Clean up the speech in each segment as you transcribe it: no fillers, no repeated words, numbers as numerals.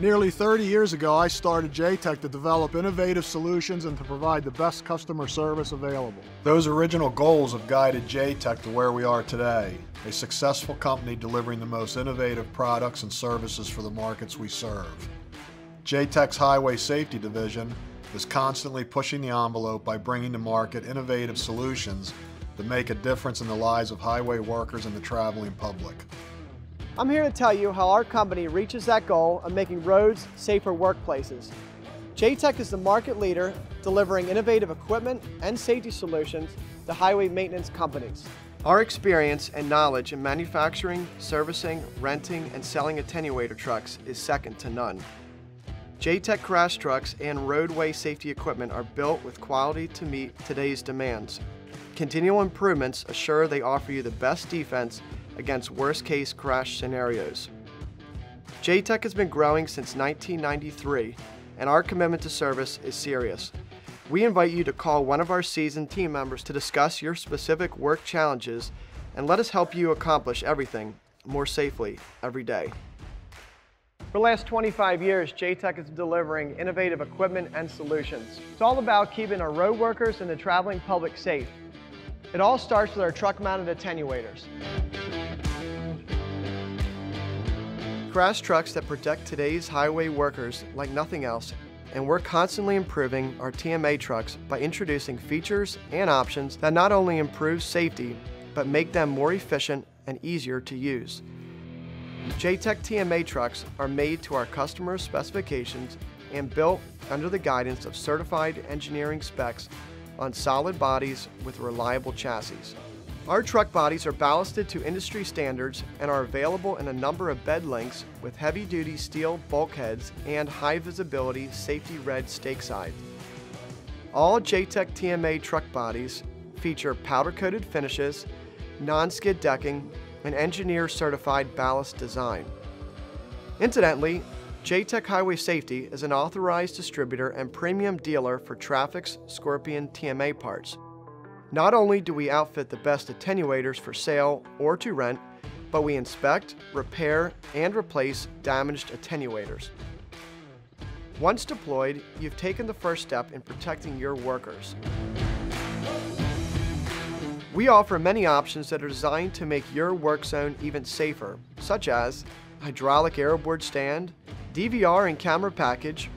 Nearly 30 years ago, I started JTEC to develop innovative solutions and to provide the best customer service available. Those original goals have guided JTEC to where we are today, a successful company delivering the most innovative products and services for the markets we serve. JTEC's Highway Safety Division is constantly pushing the envelope by bringing to market innovative solutions that make a difference in the lives of highway workers and the traveling public. I'm here to tell you how our company reaches that goal of making roads safer workplaces. JTEC is the market leader delivering innovative equipment and safety solutions to highway maintenance companies. Our experience and knowledge in manufacturing, servicing, renting, and selling attenuator trucks is second to none. JTEC crash trucks and roadway safety equipment are built with quality to meet today's demands. Continual improvements assure they offer you the best defense against worst-case crash scenarios. JTEC has been growing since 1993, and our commitment to service is serious. We invite you to call one of our seasoned team members to discuss your specific work challenges and let us help you accomplish everything more safely every day. For the last 25 years, JTEC is delivering innovative equipment and solutions. It's all about keeping our road workers and the traveling public safe. It all starts with our truck-mounted attenuators. Crash trucks that protect today's highway workers like nothing else, and we're constantly improving our TMA trucks by introducing features and options that not only improve safety, but make them more efficient and easier to use. JTEC TMA trucks are made to our customers' specifications and built under the guidance of certified engineering specs on solid bodies with reliable chassis. Our truck bodies are ballasted to industry standards and are available in a number of bed lengths with heavy-duty steel bulkheads and high-visibility safety red stake sides. All JTEC TMA truck bodies feature powder-coated finishes, non-skid decking, and engineer-certified ballast design. Incidentally, JTEC Highway Safety is an authorized distributor and premium dealer for Traffic's Scorpion TMA parts. Not only do we outfit the best attenuators for sale or to rent, but we inspect, repair, and replace damaged attenuators. Once deployed, you've taken the first step in protecting your workers. We offer many options that are designed to make your work zone even safer, such as hydraulic aeroboard stand, DVR and camera package,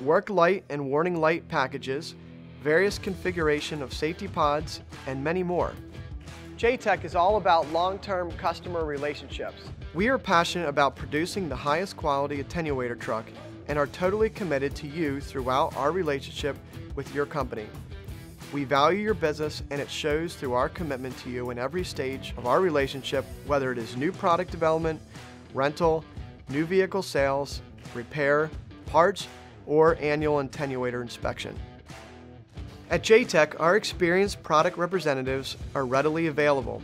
work light and warning light packages, various configuration of safety pods, and many more. JTEC is all about long-term customer relationships. We are passionate about producing the highest quality attenuator truck and are totally committed to you throughout our relationship with your company. We value your business, and it shows through our commitment to you in every stage of our relationship, whether it is new product development, rental, new vehicle sales, repair, parts, or annual attenuator inspection. At JTEC, our experienced product representatives are readily available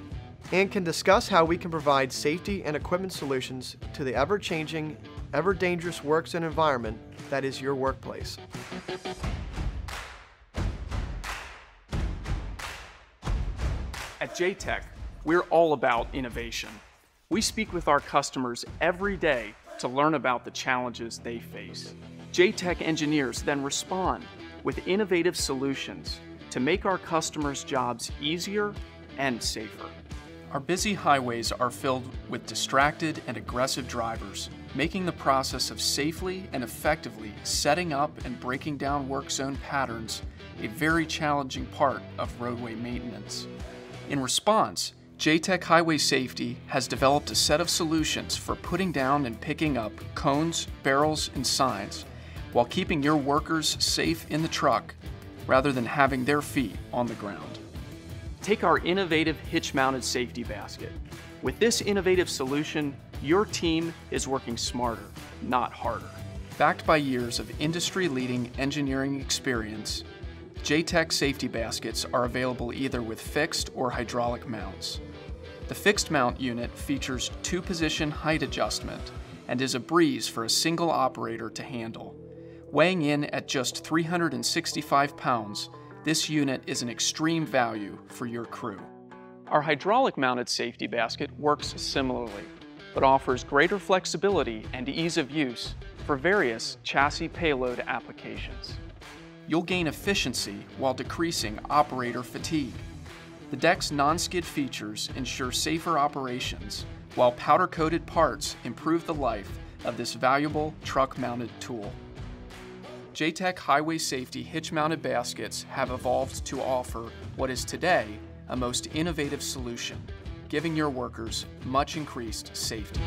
and can discuss how we can provide safety and equipment solutions to the ever-changing, ever-dangerous work zone environment that is your workplace. At JTEC, we're all about innovation. We speak with our customers every day to learn about the challenges they face. JTEC engineers then respond with innovative solutions to make our customers' jobs easier and safer. Our busy highways are filled with distracted and aggressive drivers, making the process of safely and effectively setting up and breaking down work zone patterns a very challenging part of roadway maintenance. In response, JTEC Highway Safety has developed a set of solutions for putting down and picking up cones, barrels, and signs while keeping your workers safe in the truck rather than having their feet on the ground. Take our innovative hitch-mounted safety basket. With this innovative solution, your team is working smarter, not harder. Backed by years of industry-leading engineering experience, JTEC safety baskets are available either with fixed or hydraulic mounts. The fixed mount unit features 2-position height adjustment and is a breeze for a single operator to handle. Weighing in at just 365 pounds, this unit is an extreme value for your crew. Our hydraulic mounted safety basket works similarly, but offers greater flexibility and ease of use for various chassis payload applications. You'll gain efficiency while decreasing operator fatigue. The deck's non-skid features ensure safer operations, while powder-coated parts improve the life of this valuable truck-mounted tool. JTEC Highway Safety hitch-mounted baskets have evolved to offer what is today a most innovative solution, giving your workers much increased safety.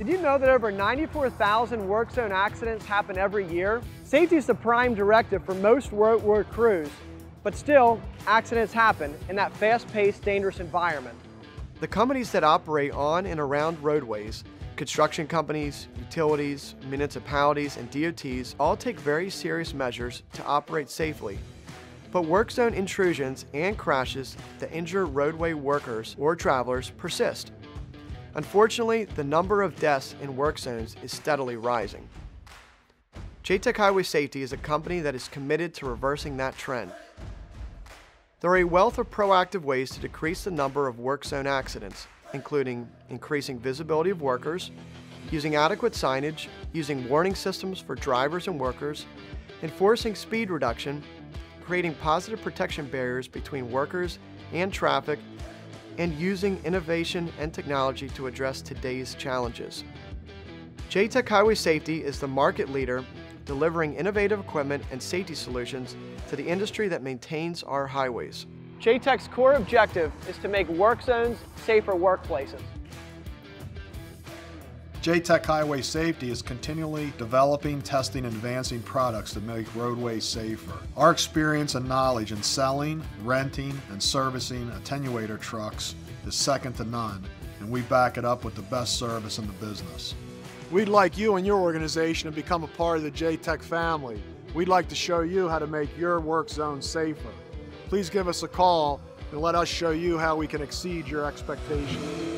Did you know that over 94,000 work zone accidents happen every year? Safety is the prime directive for most road crews, but still, accidents happen in that fast-paced, dangerous environment. The companies that operate on and around roadways, construction companies, utilities, municipalities, and DOTs all take very serious measures to operate safely. But work zone intrusions and crashes that injure roadway workers or travelers persist. Unfortunately, the number of deaths in work zones is steadily rising. JTEC Highway Safety is a company that is committed to reversing that trend. There are a wealth of proactive ways to decrease the number of work zone accidents, including increasing visibility of workers, using adequate signage, using warning systems for drivers and workers, enforcing speed reduction, creating positive protection barriers between workers and traffic, and using innovation and technology to address today's challenges. JTEC Highway Safety is the market leader delivering innovative equipment and safety solutions to the industry that maintains our highways. JTEC's core objective is to make work zones safer workplaces. JTEC Highway Safety is continually developing, testing, and advancing products that make roadways safer. Our experience and knowledge in selling, renting, and servicing attenuator trucks is second to none, and we back it up with the best service in the business. We'd like you and your organization to become a part of the JTEC family. We'd like to show you how to make your work zone safer. Please give us a call and let us show you how we can exceed your expectations.